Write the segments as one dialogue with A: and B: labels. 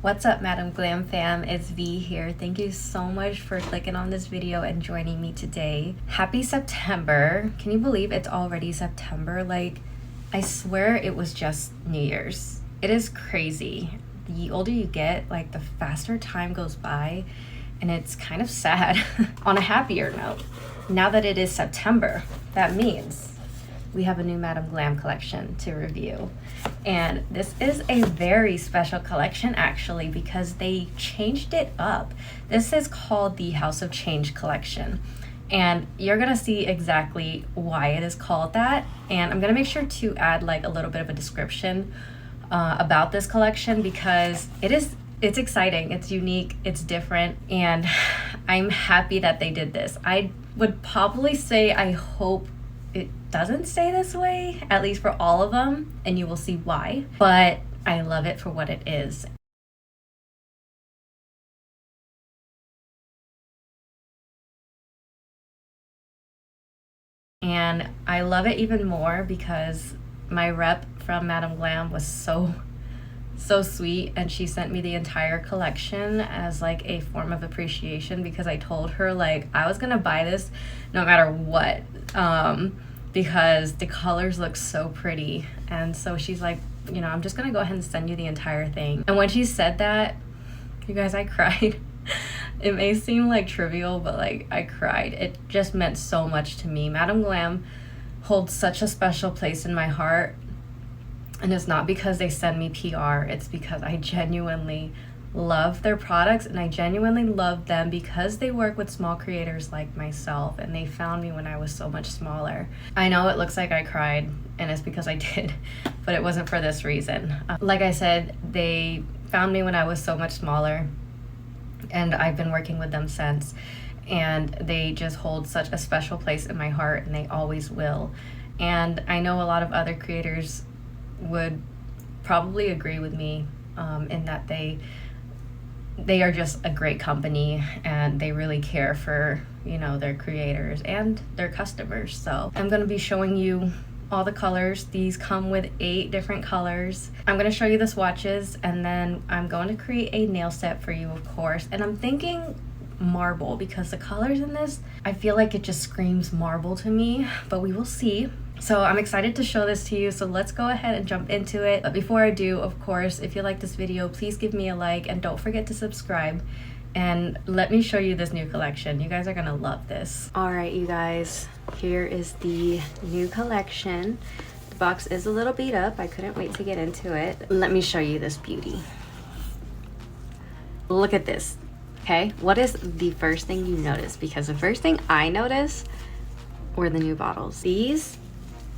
A: What's up, Madam Glam fam? It's V here. Thank you so much for clicking on this video and joining me today. Happy September. Can you believe it's already September? Like, I swear it was just New Year's. It is crazy. The older you get, like, the faster time goes by, and it's kind of sad. On a happier note, now that it is September, that means we have a new Madam Glam collection to review. And this is a very special collection actually, because they changed it up. This is called the House of Change collection. And you're gonna see exactly why it is called that. And I'm gonna make sure to add like a little bit of a description about this collection, because it's exciting, it's unique, it's different, and I'm happy that they did this. I would probably say I hope it doesn't stay this way, at least for all of them, and you will see why. But I love it for what it is. And I love it even more because my rep from Madam Glam was so sweet, and she sent me the entire collection as like a form of appreciation, because I told her like I was gonna buy this no matter what, because the colors look so pretty. And so she's like, you know, I'm just gonna go ahead and send you the entire thing. And when she said that, you guys, I cried. It may seem like trivial, but like I cried. It just meant so much to me. Madam Glam holds such a special place in my heart. And it's not because they send me PR, it's because I genuinely love their products, and I genuinely love them because they work with small creators like myself, and they found me when I was so much smaller. I know it looks like I cried, and it's because I did, but it wasn't for this reason. Like I said, they found me when I was so much smaller, and I've been working with them since, and they just hold such a special place in my heart, and they always will. And I know a lot of other creators would probably agree with me in that they are just a great company, and they really care for, you know, their creators and their customers. So I'm going to be showing you all the colors. These come with 8 different colors. I'm going to show you the swatches, and then I'm going to create a nail set for you, of course. And I'm thinking marble, because the colors in this, I feel like it just screams marble to me, but we will see. So I'm excited to show this to you, so let's go ahead and jump into it. But before I do, of course, if you like this video, please give me a like, and don't forget to subscribe, and let me show you this new collection. You guys are gonna love this. All right, you guys, here is the new collection. The box is a little beat up. I couldn't wait to get into it. Let me show you this beauty. Look at this, okay? What is the first thing you notice? Because the first thing I noticed were the new bottles. These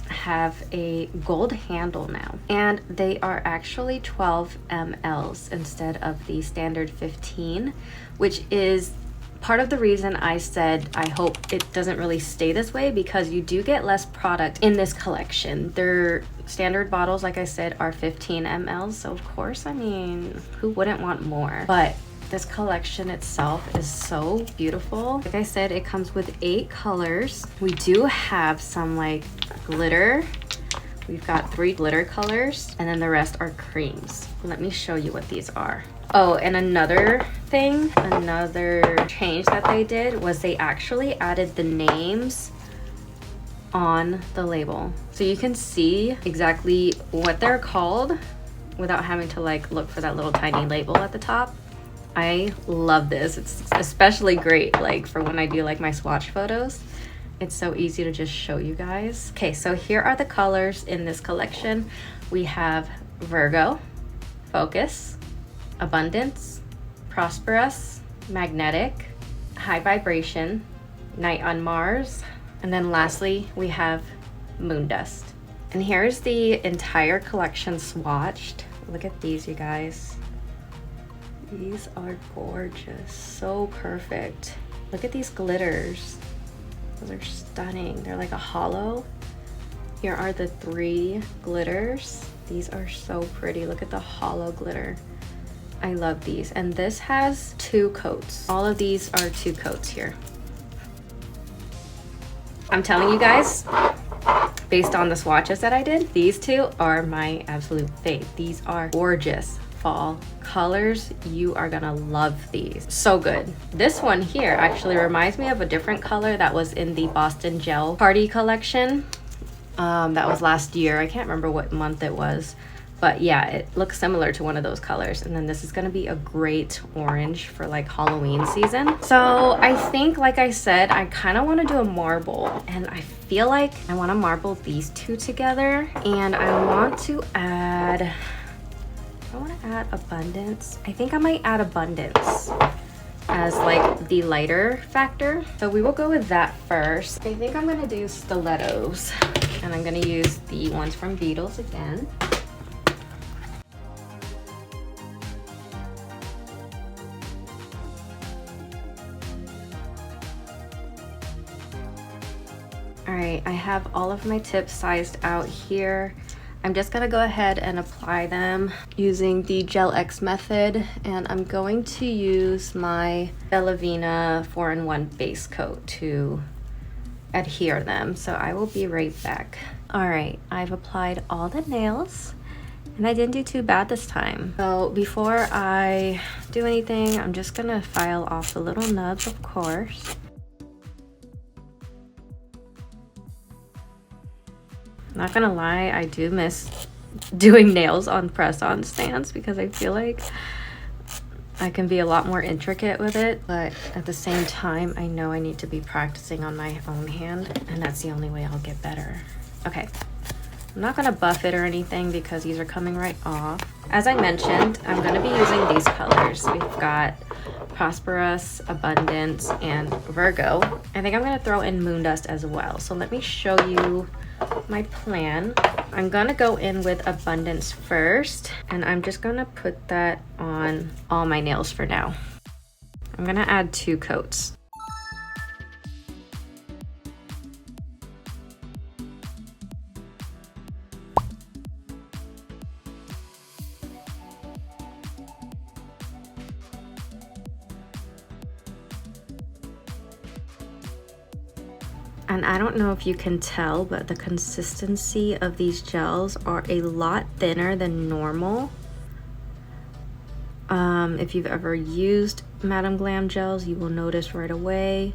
A: have a gold handle now, and they are actually 12 mLs instead of the standard 15, which is part of the reason I said I hope it doesn't really stay this way, because you do get less product in this collection. Their standard bottles, like I said, are 15 mLs, so of course, I mean, who wouldn't want more? But this collection itself is so beautiful. Like I said, it comes with 8 colors. We do have some like glitter. We've got 3 glitter colors, and then the rest are creams. Let me show you what these are. Oh, and another thing, another change that they did was they actually added the names on the label, so you can see exactly what they're called without having to like look for that little tiny label at the top. I love this. It's especially great like for when I do like my swatch photos. It's so easy to just show you guys. Okay, so here are the colors in this collection. We have Virgo, Focus, Abundance, Prosperous, Magnetic, High Vibration, Night on Mars, and then lastly we have Moon Dust. And here's the entire collection swatched. Look at these, you guys. These are gorgeous, so perfect. Look at these glitters. Those are stunning. They're like a hollow. Here are the 3 glitters. These are so pretty. Look at the hollow glitter. I love these. And this has 2 coats. All of these are 2 coats here. I'm telling you guys, based on the swatches that I did, these two are my absolute fave. These are gorgeous fall colors. You are gonna love these. So good. This one here actually reminds me of a different color that was in the Boston Gel Party collection. That was last year. I can't remember what month it was. But yeah, it looks similar to one of those colors. And then this is gonna be a great orange for like Halloween season. So I think, like I said, I kind of want to do a marble. And I feel like I want to marble these two together. And I want to add, I want to add Abundance. I think I might add Abundance as like the lighter factor. So we will go with that first. I think I'm gonna do stilettos. And I'm gonna use the ones from Beetles again. All right, I have all of my tips sized out here. I'm just gonna go ahead and apply them using the Gel X method, and I'm going to use my Bellavina 4-in-1 base coat to adhere them. So I will be right back. All right, I've applied all the nails and I didn't do too bad this time. So before I do anything, I'm just gonna file off the little nubs, of course. Not gonna lie, I do miss doing nails on press-on stands because I feel like I can be a lot more intricate with it, but at the same time, I know I need to be practicing on my own hand, and that's the only way I'll get better. Okay, I'm not gonna buff it or anything because these are coming right off. As I mentioned, I'm gonna be using these colors. We've got Prosperous, Abundance, and Virgo. I think I'm gonna throw in Moondust as well. So let me show you my plan. I'm gonna go in with Abundance first, and I'm just gonna put that on all my nails for now. I'm gonna add 2 coats. And I don't know if you can tell, but the consistency of these gels are a lot thinner than normal. If you've ever used Madam Glam gels, you will notice right away.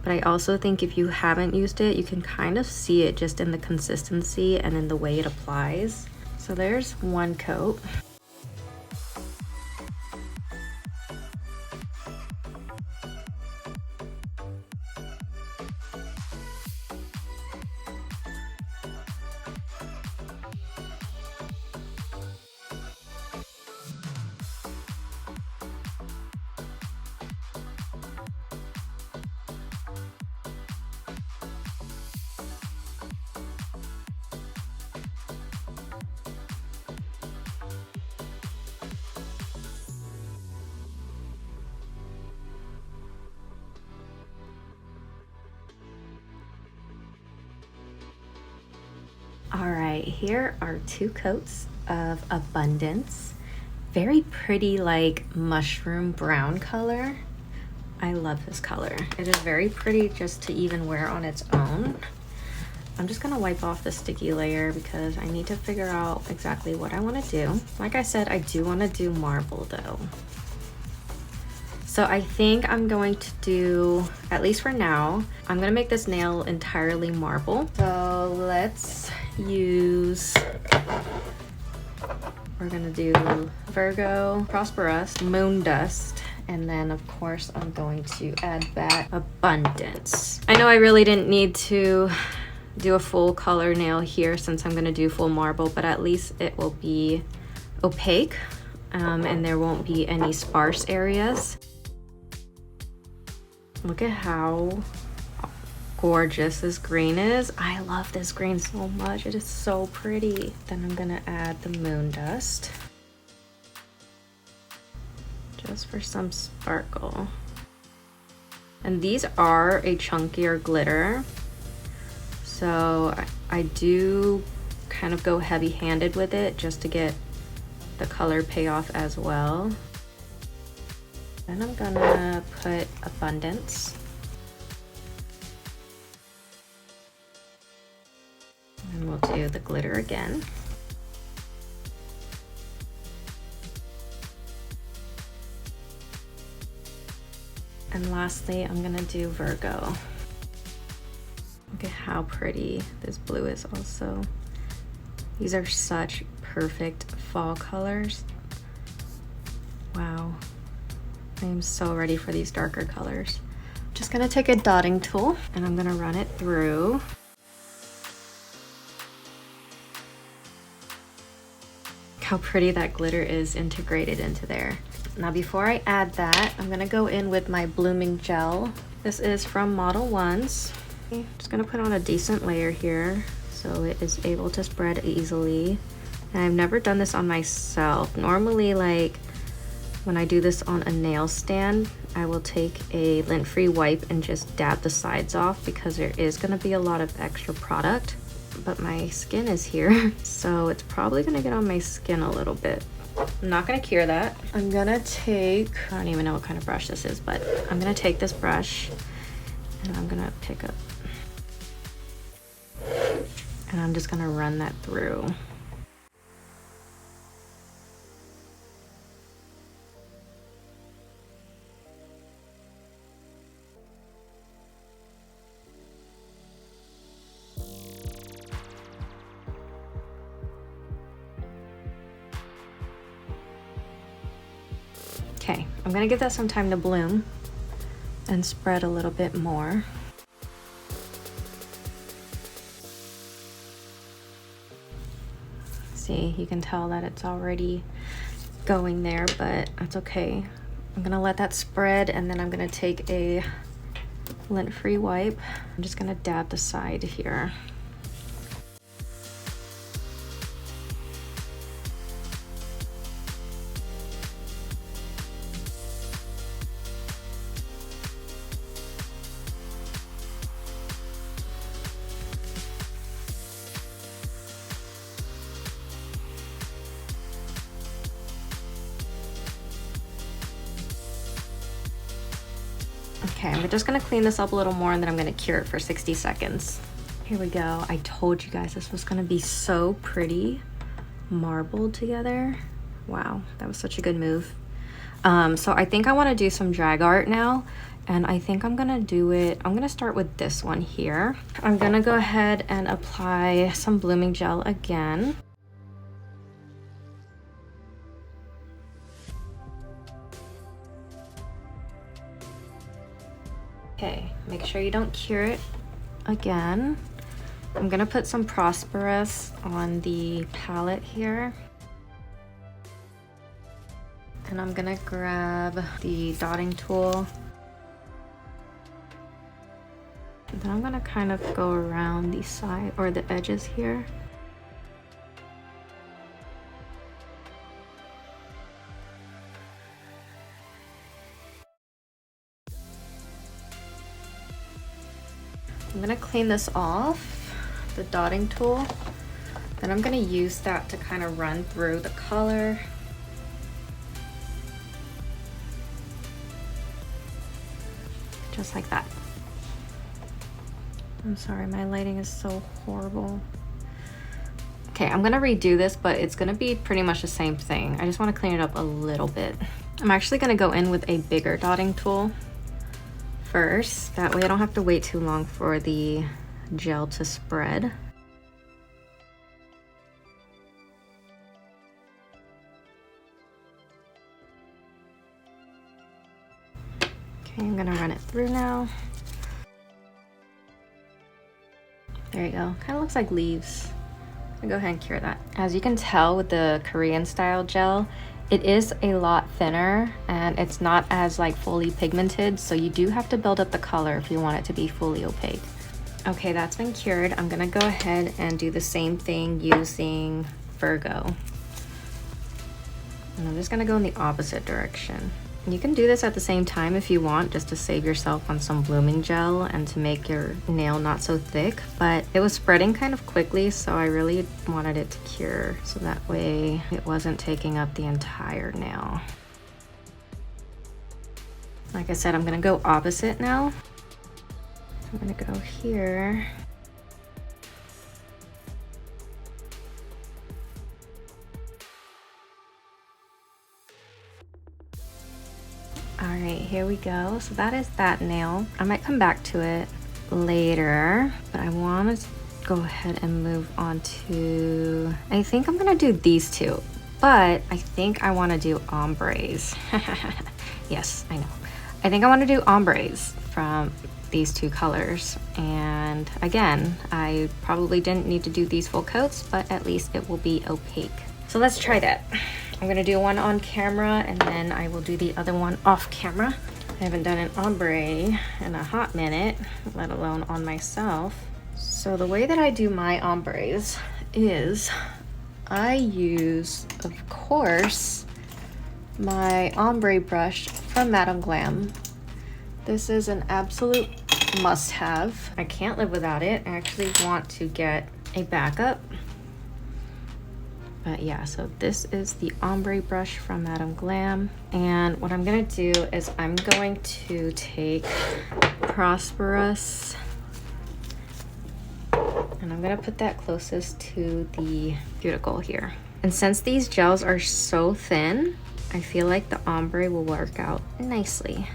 A: But I also think if you haven't used it, you can kind of see it just in the consistency and in the way it applies. So there's 1 coat. All right, here are 2 coats of Abundance. Very pretty, like mushroom brown color. I love this color. It is very pretty just to even wear on its own. I'm just gonna wipe off the sticky layer because I need to figure out exactly what I wanna do. Like I said, I do wanna do marble though. So I think I'm going to do, at least for now, I'm gonna make this nail entirely marble. So let's use, we're gonna do Virgo, Prosperous, Moondust, and then of course I'm going to add that Abundance. I know I really didn't need to do a full color nail here since I'm gonna do full marble, but at least it will be opaque and there won't be any sparse areas. Look at how gorgeous this green is. I love this green so much. It is so pretty. Then I'm gonna add the Moondust just for some sparkle. And these are a chunkier glitter, so I do kind of go heavy-handed with it just to get the color payoff as well. Then I'm gonna put Abundance. And we'll do the glitter again. And lastly, I'm gonna do Virgo. Look at how pretty this blue is also. These are such perfect fall colors. Wow. I am so ready for these darker colors. Just gonna take a dotting tool and I'm gonna run it through. Look how pretty that glitter is integrated into there. Now before I add that, I'm gonna go in with my Blooming Gel. This is from Modelones. I'm just gonna put on a decent layer here so it is able to spread easily. And I've never done this on myself. Normally, like when I do this on a nail stand, I will take a lint-free wipe and just dab the sides off because there is gonna be a lot of extra product. But my skin is here, so it's probably gonna get on my skin a little bit. I'm not gonna cure that. I'm gonna take, I don't even know what kind of brush this is, but I'm gonna take this brush and I'm gonna pick up, and I'm just gonna run that through. Okay, I'm gonna give that some time to bloom and spread a little bit more. See, you can tell that it's already going there, but that's okay. I'm gonna let that spread and then I'm gonna take a lint-free wipe. I'm just gonna dab the side here. Okay, I'm just gonna clean this up a little more and then I'm gonna cure it for 60 seconds. Here we go. I told you guys this was gonna be so pretty, marbled together. Wow, that was such a good move. So I think I wanna do some drag art now, and I think I'm gonna do it, I'm gonna start with this one here. I'm gonna go ahead and apply some Blooming Gel again. Okay, make sure you don't cure it again. I'm gonna put some Prosperous on the palette here. And I'm gonna grab the dotting tool. And then I'm gonna kind of go around the side or the edges here. I'm gonna clean this off, the dotting tool. Then I'm gonna use that to kind of run through the color. Just like that. I'm sorry, my lighting is so horrible. Okay, I'm gonna redo this, but it's gonna be pretty much the same thing. I just wanna clean it up a little bit. I'm actually gonna go in with a bigger dotting tool first. That way I don't have to wait too long for the gel to spread. Okay, I'm gonna run it through now. There you go, kind of looks like leaves. I'm gonna go ahead and cure that. As you can tell with the Korean style gel, it is a lot thinner and it's not as like fully pigmented, so you do have to build up the color if you want it to be fully opaque. Okay, that's been cured. I'm gonna go ahead and do the same thing using Virgo. And I'm just gonna go in the opposite direction. You can do this at the same time if you want, just to save yourself on some blooming gel and to make your nail not so thick, but it was spreading kind of quickly, so I really wanted it to cure so that way it wasn't taking up the entire nail. Like I said, I'm gonna go opposite now. I'm gonna go here. here we go. So that is that nail. I might come back to it later, but I want to go ahead and move on to, I think I'm gonna do these two, but I think I want to do ombres. Yes, I know. I think I want to do ombres from these two colors. And again, I probably didn't need to do these full coats, but at least it will be opaque. So let's try that. I'm gonna do one on camera and then I will do the other one off camera. I haven't done an ombre in a hot minute, let alone on myself. So the way that I do my ombres is I use, of course, my ombre brush from Madam Glam. This is an absolute must-have. I can't live without it. I actually want to get a backup. But yeah, so this is the ombre brush from Madam Glam. And what I'm gonna do is I'm going to take Prosperous and I'm gonna put that closest to the cuticle here. And since these gels are so thin, I feel like the ombre will work out nicely.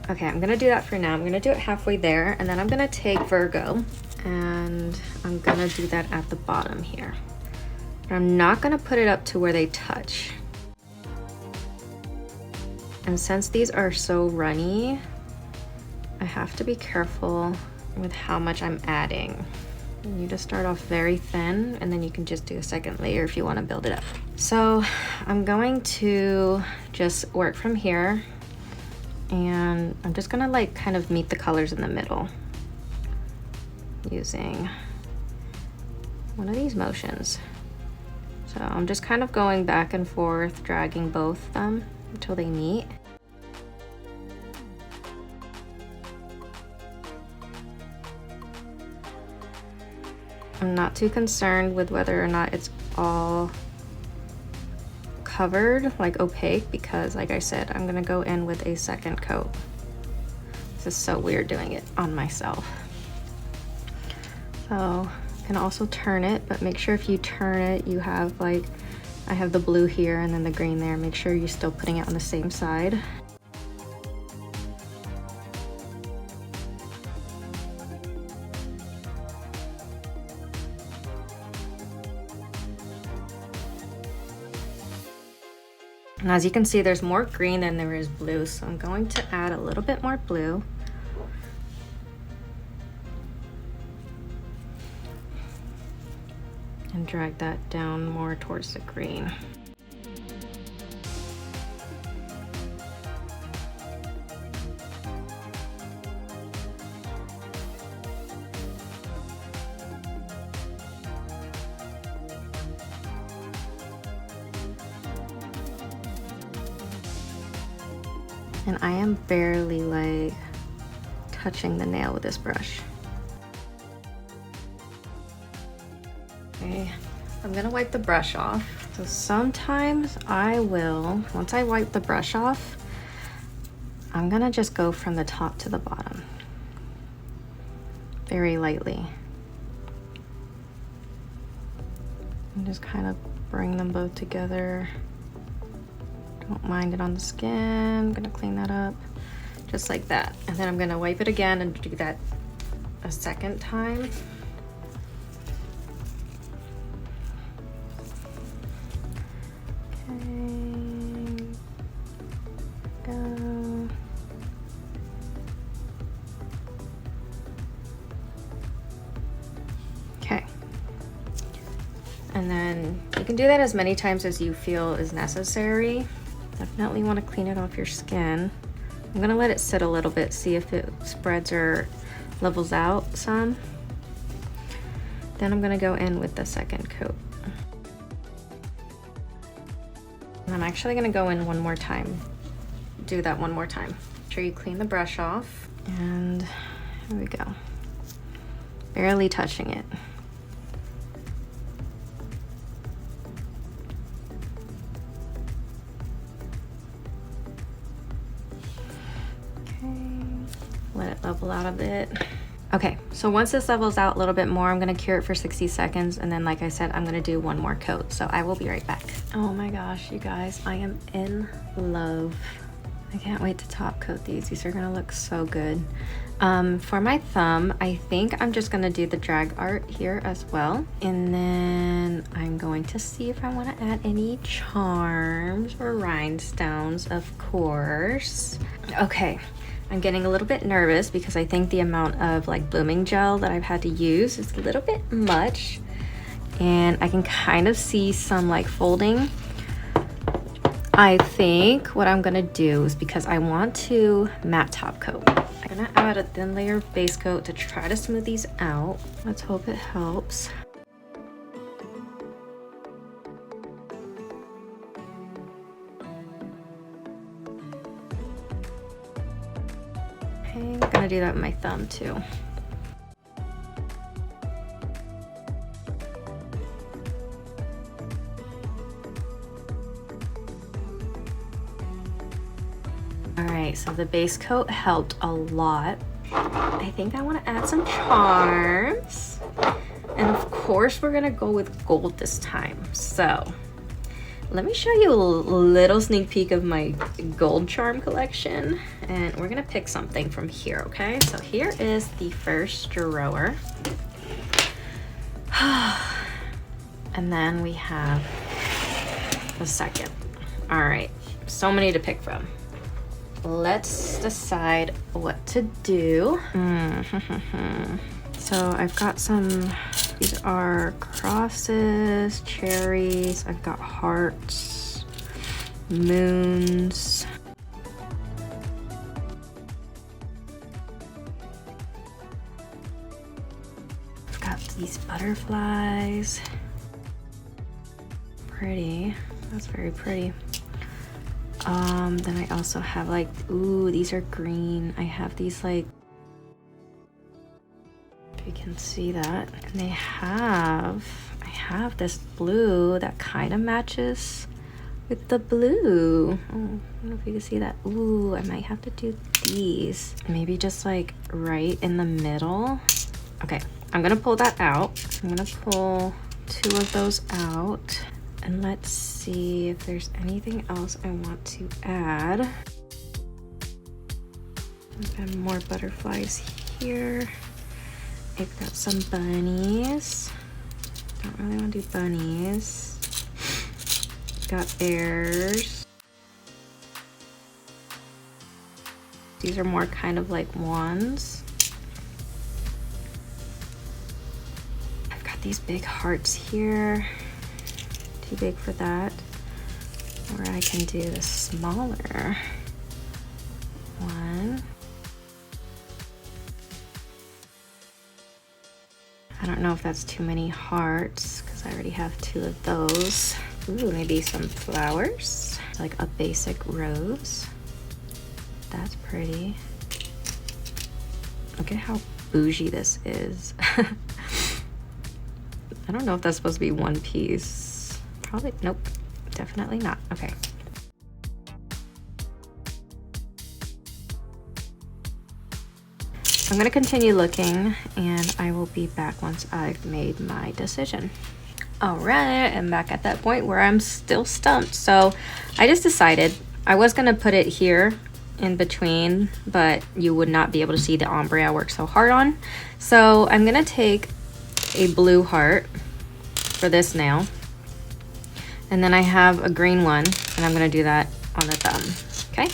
A: Okay, I'm gonna do that for now. I'm gonna do it halfway there, and then I'm gonna take Virgo, and I'm gonna do that at the bottom here. But I'm not gonna put it up to where they touch. And since these are so runny, I have to be careful with how much I'm adding. You just start off very thin, and then you can just do a second layer if you wanna build it up. So I'm going to just work from here, and I'm just gonna like kind of meet the colors in the middle using one of these motions. So I'm just kind of going back and forth, dragging both of them until they meet. I'm not too concerned with whether or not it's all covered, like opaque, because like I said, I'm gonna go in with a second coat. This is so weird doing it on myself. So you can also turn it, but make sure if you turn it, you have like, I have the blue here and then the green there. Make sure you're still putting it on the same side. And as you can see, there's more green than there is blue, so I'm going to add a little bit more blue. And drag that down more towards the green. And I am barely like touching the nail with this brush. Okay, I'm gonna wipe the brush off. So sometimes I will, once I wipe the brush off, I'm gonna just go from the top to the bottom, very lightly. And just kind of bring them both together. Don't mind it on the skin. I'm gonna clean that up just like that. And then I'm gonna wipe it again and do that a second time. Okay, go. Okay. And then you can do that as many times as you feel is necessary. Definitely want to clean it off your skin. I'm gonna let it sit a little bit, see if it spreads or levels out some. Then I'm gonna go in with the second coat. And I'm actually gonna go in one more time. Do that one more time. Make sure you clean the brush off. And here we go. Barely touching it. Let it level out a bit. Okay, so once this levels out a little bit more, I'm gonna cure it for 60 seconds, and then like I said, I'm gonna do one more coat. So I will be right back. Oh my gosh, you guys, I am in love. I can't wait to top coat these. These are gonna look so good. For my thumb, I think I'm just gonna do the drag art here as well. And then I'm going to see if I wanna add any charms or rhinestones, of course. Okay, I'm getting a little bit nervous because I think the amount of like blooming gel that I've had to use is a little bit much. And I can kind of see some like folding. I think what I'm gonna do is, because I want to matte top coat, I'm gonna add a thin layer of base coat to try to smooth these out. Let's hope it helps. Okay, I'm gonna do that with my thumb too. Alright, so the base coat helped a lot. I think I want to add some charms. And of course, we're going to go with gold this time. So, let me show you a little sneak peek of my gold charm collection. And we're going to pick something from here, okay? So here is the first drawer. And then we have the second. Alright, so many to pick from. Let's decide what to do. So I've got some, these are crosses, cherries, I've got hearts, moons. I've got these butterflies. Pretty, that's very pretty. Then I also have like, ooh, these are green. I have these like, if you can see that. And I have this blue that kind of matches with the blue. Oh, I don't know if you can see that. Ooh, I might have to do these. Maybe just like right in the middle. Okay, I'm gonna pull that out. I'm gonna pull 2 of those out. And let's see if there's anything else I want to add. I've got more butterflies here. I've got some bunnies. Don't really want to do bunnies. Got bears. These are more kind of like wands. I've got these big hearts here. Too big for that. Or I can do the smaller one. I don't know if that's too many hearts because I already have 2 of those. Ooh, maybe some flowers, like a basic rose. That's pretty. Look at how bougie this is. I don't know if that's supposed to be one piece. Probably, nope, definitely not. Okay. I'm gonna continue looking and I will be back once I've made my decision. All right, I'm back at that point where I'm still stumped. So I just decided I was gonna put it here in between, but you would not be able to see the ombre I worked so hard on. So I'm gonna take a blue heart for this nail. And then I have a green one, and I'm gonna do that on the thumb, okay?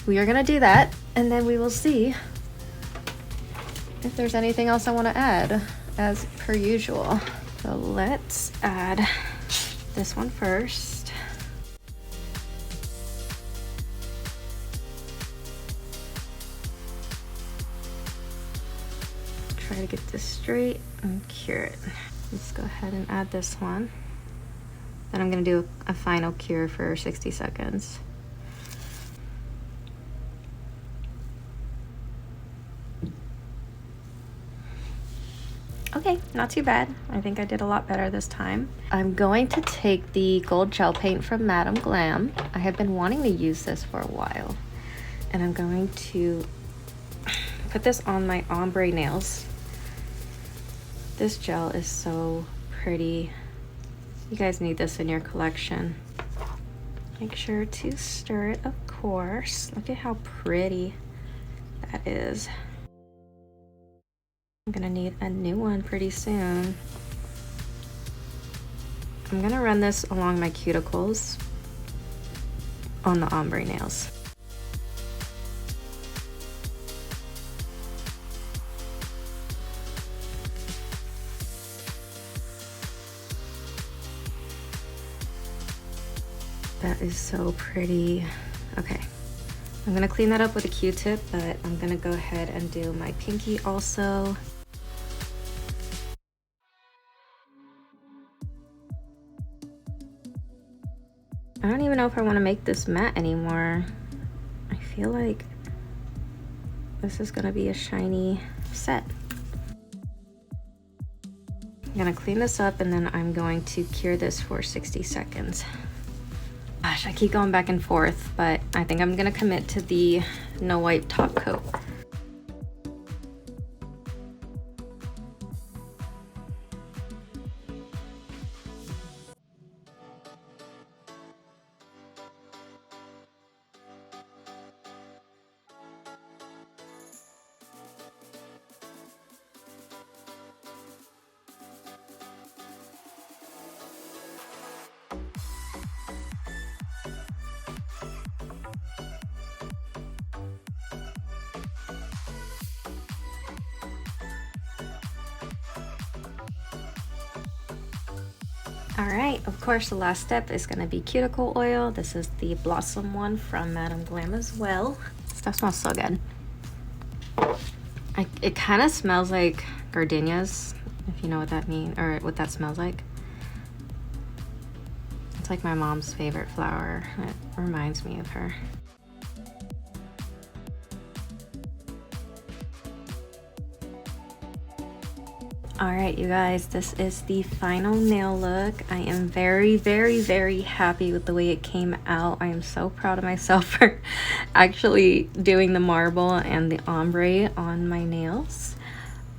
A: We are gonna do that, and then we will see if there's anything else I wanna add, as per usual. So let's add this one first. Try to get this straight and cure it. Let's go ahead and add this one. Then I'm gonna do a final cure for 60 seconds. Okay, not too bad. I think I did a lot better this time. I'm going to take the gold gel paint from Madam Glam. I have been wanting to use this for a while. And I'm going to put this on my ombre nails. This gel is so pretty. You guys need this in your collection. Make sure to stir it, of course. Look at how pretty that is. I'm gonna need a new one pretty soon. I'm gonna run this along my cuticles on the ombre nails. That is so pretty. Okay, I'm gonna clean that up with a Q-tip, but I'm gonna go ahead and do my pinky also. I don't even know if I want to make this matte anymore. I feel like this is gonna be a shiny set. I'm gonna clean this up and then I'm going to cure this for 60 seconds. Gosh, I keep going back and forth, but I think I'm gonna commit to the no wipe top coat. All right, of course, the last step is gonna be cuticle oil. This is the Blossom one from Madam Glam as well. Stuff smells so good. It kind of smells like gardenias, if you know what that means, or what that smells like. It's like my mom's favorite flower. It reminds me of her. All right, you guys, this is the final nail look. I am very, very, very happy with the way it came out. I am so proud of myself for actually doing the marble and the ombre on my nails.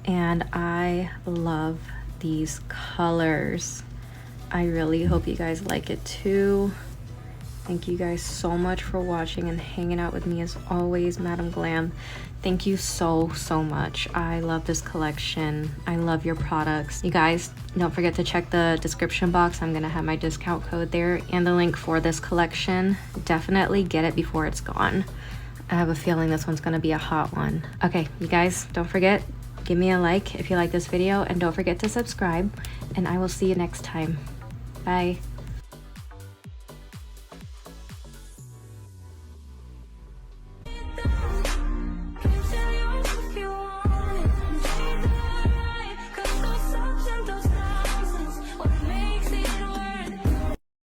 A: And I love these colors. I really hope you guys like it too. Thank you guys so much for watching and hanging out with me as always, Madam Glam. Thank you so, so much. I love this collection. I love your products. You guys, don't forget to check the description box. I'm gonna have my discount code there and the link for this collection. Definitely get it before it's gone. I have a feeling this one's gonna be a hot one. Okay, you guys, don't forget, give me a like if you like this video and don't forget to subscribe, and I will see you next time. Bye.